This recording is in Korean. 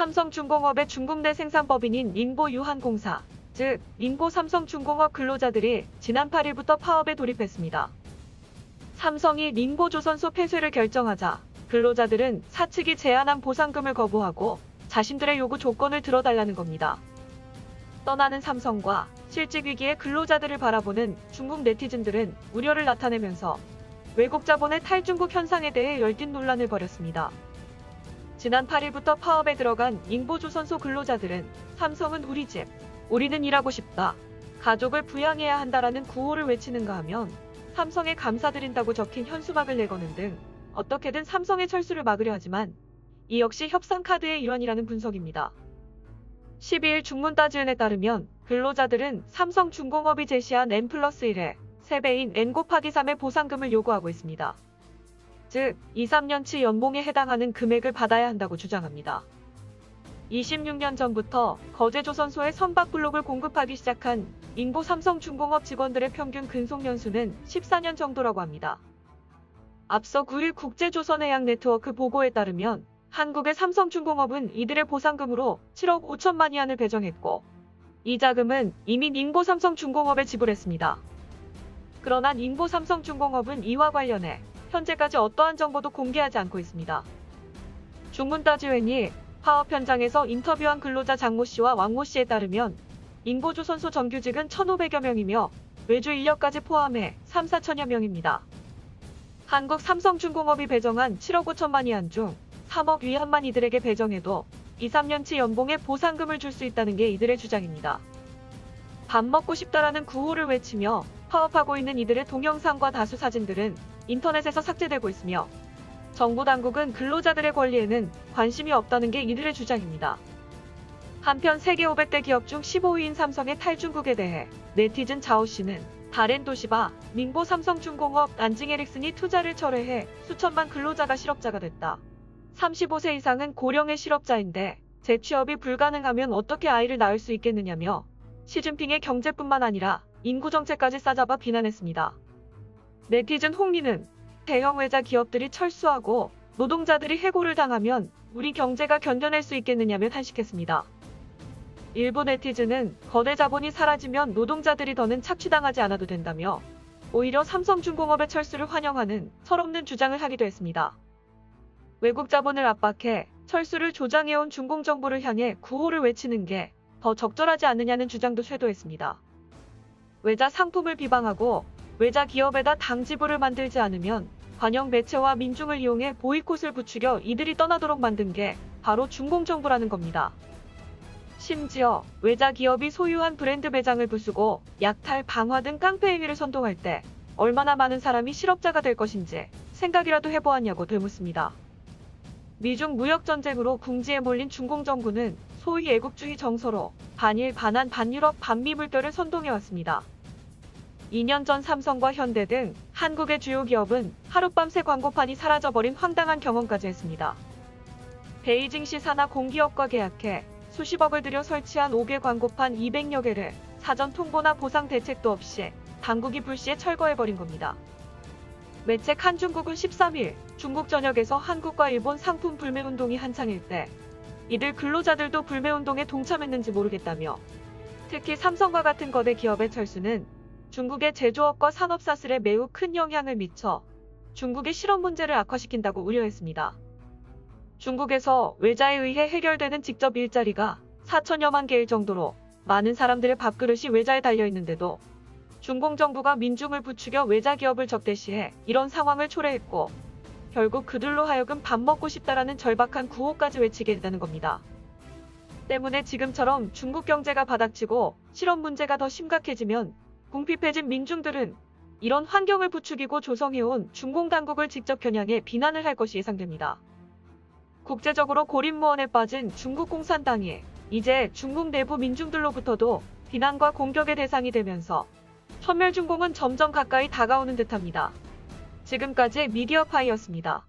삼성중공업의 중국 내 생산법인인 닝보 유한공사, 즉 닝보 삼성중공업 근로자들이 지난 8일부터 파업에 돌입했습니다. 삼성이 닝보 조선소 폐쇄를 결정하자 근로자들은 사측이 제안한 보상금을 거부하고 자신들의 요구 조건을 들어달라는 겁니다. 떠나는 삼성과 실직 위기의 근로자들을 바라보는 중국 네티즌들은 우려를 나타내면서 외국 자본의 탈중국 현상에 대해 열띤 논란을 벌였습니다. 지난 8일부터 파업에 들어간 닝보조선소 근로자들은 삼성은 우리 집, 우리는 일하고 싶다, 가족을 부양해야 한다라는 구호를 외치는가 하면 삼성에 감사드린다고 적힌 현수막을 내거는 등 어떻게든 삼성의 철수를 막으려 하지만 이 역시 협상 카드의 일환이라는 분석입니다. 12일 중문따지은에 따르면 근로자들은 삼성중공업이 제시한 N+1의 3배인 N-3의 보상금을 요구하고 있습니다. 즉, 2-3년치 연봉에 해당하는 금액을 받아야 한다고 주장합니다. 26년 전부터 거제조선소에 선박 블록을 공급하기 시작한 닝보 삼성중공업 직원들의 평균 근속 연수는 14년 정도라고 합니다. 앞서 9일 국제조선해양 네트워크 보고에 따르면 한국의 삼성중공업은 이들의 보상금으로 7억 5천만 위안을 배정했고 이 자금은 이미 닝보 삼성중공업에 지불했습니다. 그러나 닝보 삼성중공업은 이와 관련해 현재까지 어떠한 정보도 공개하지 않고 있습니다. 중문따지회니 파업 현장에서 인터뷰한 근로자 장모 씨와 왕모 씨에 따르면 닝보조선소 정규직은 1,500여 명이며 외주 인력까지 포함해 3-4천여 명입니다. 한국 삼성중공업이 배정한 7억 5천만 위안 중 3억 위안만 이들에게 배정해도 2-3년치 연봉에 보상금을 줄 수 있다는 게 이들의 주장입니다. 밥 먹고 싶다라는 구호를 외치며 파업하고 있는 이들의 동영상과 다수 사진들은 인터넷에서 삭제되고 있으며 정부 당국은 근로자들의 권리에는 관심이 없다는 게 이들의 주장입니다. 한편 세계 500대 기업 중 15위인 삼성의 탈중국에 대해 네티즌 자오 씨는 다렌 도시바, 닝보 삼성중공업, 난징 에릭슨이 투자를 철회해 수천만 근로자가 실업자가 됐다. 35세 이상은 고령의 실업자인데 재취업이 불가능하면 어떻게 아이를 낳을 수 있겠느냐며 시진핑의 경제뿐만 아니라 인구정책까지 싸잡아 비난했습니다. 네티즌 홍리는 대형 외자 기업들이 철수하고 노동자들이 해고를 당하면 우리 경제가 견뎌낼 수 있겠느냐며 탄식했습니다. 일부 네티즌은 거대 자본이 사라지면 노동자들이 더는 착취당하지 않아도 된다며 오히려 삼성중공업의 철수를 환영하는 철없는 주장을 하기도 했습니다. 외국 자본을 압박해 철수를 조장해온 중공 정부를 향해 구호를 외치는 게 더 적절하지 않느냐는 주장도 쇄도했습니다. 외자 상품을 비방하고 외자 기업에다 당지부를 만들지 않으면 관영 매체와 민중을 이용해 보이콧을 부추겨 이들이 떠나도록 만든 게 바로 중공 정부라는 겁니다. 심지어 외자 기업이 소유한 브랜드 매장을 부수고 약탈, 방화 등 깡패 행위를 선동할 때 얼마나 많은 사람이 실업자가 될 것인지 생각이라도 해보았냐고 되묻습니다. 미중 무역전쟁으로 궁지에 몰린 중공 정부는 소위 애국주의 정서로 반일, 반한, 반유럽, 반미 물결을 선동해왔습니다. 2년 전 삼성과 현대 등 한국의 주요 기업은 하룻밤새 광고판이 사라져버린 황당한 경험까지 했습니다. 베이징시 산하 공기업과 계약해 수십억을 들여 설치한 5개 광고판 200여 개를 사전 통보나 보상 대책도 없이 당국이 불시에 철거해버린 겁니다. 매체 칸중국은 13일 중국 전역에서 한국과 일본 상품 불매운동이 한창일 때 이들 근로자들도 불매운동에 동참했는지 모르겠다며 특히 삼성과 같은 거대 기업의 철수는 중국의 제조업과 산업 사슬에 매우 큰 영향을 미쳐 중국의 실업 문제를 악화시킨다고 우려했습니다. 중국에서 외자에 의해 해결되는 직접 일자리가 4천여만 개일 정도로 많은 사람들의 밥그릇이 외자에 달려있는데도 중공 정부가 민중을 부추겨 외자 기업을 적대시해 이런 상황을 초래했고 결국 그들로 하여금 밥 먹고 싶다라는 절박한 구호까지 외치게 된다는 겁니다. 때문에 지금처럼 중국 경제가 바닥치고 실업 문제가 더 심각해지면 궁핍해진 민중들은 이런 환경을 부추기고 조성해온 중공 당국을 직접 겨냥해 비난을 할 것이 예상됩니다. 국제적으로 고립무원에 빠진 중국 공산당이 이제 중국 내부 민중들로부터도 비난과 공격의 대상이 되면서 천멸중공은 점점 가까이 다가오는 듯합니다. 지금까지 미디어파이였습니다.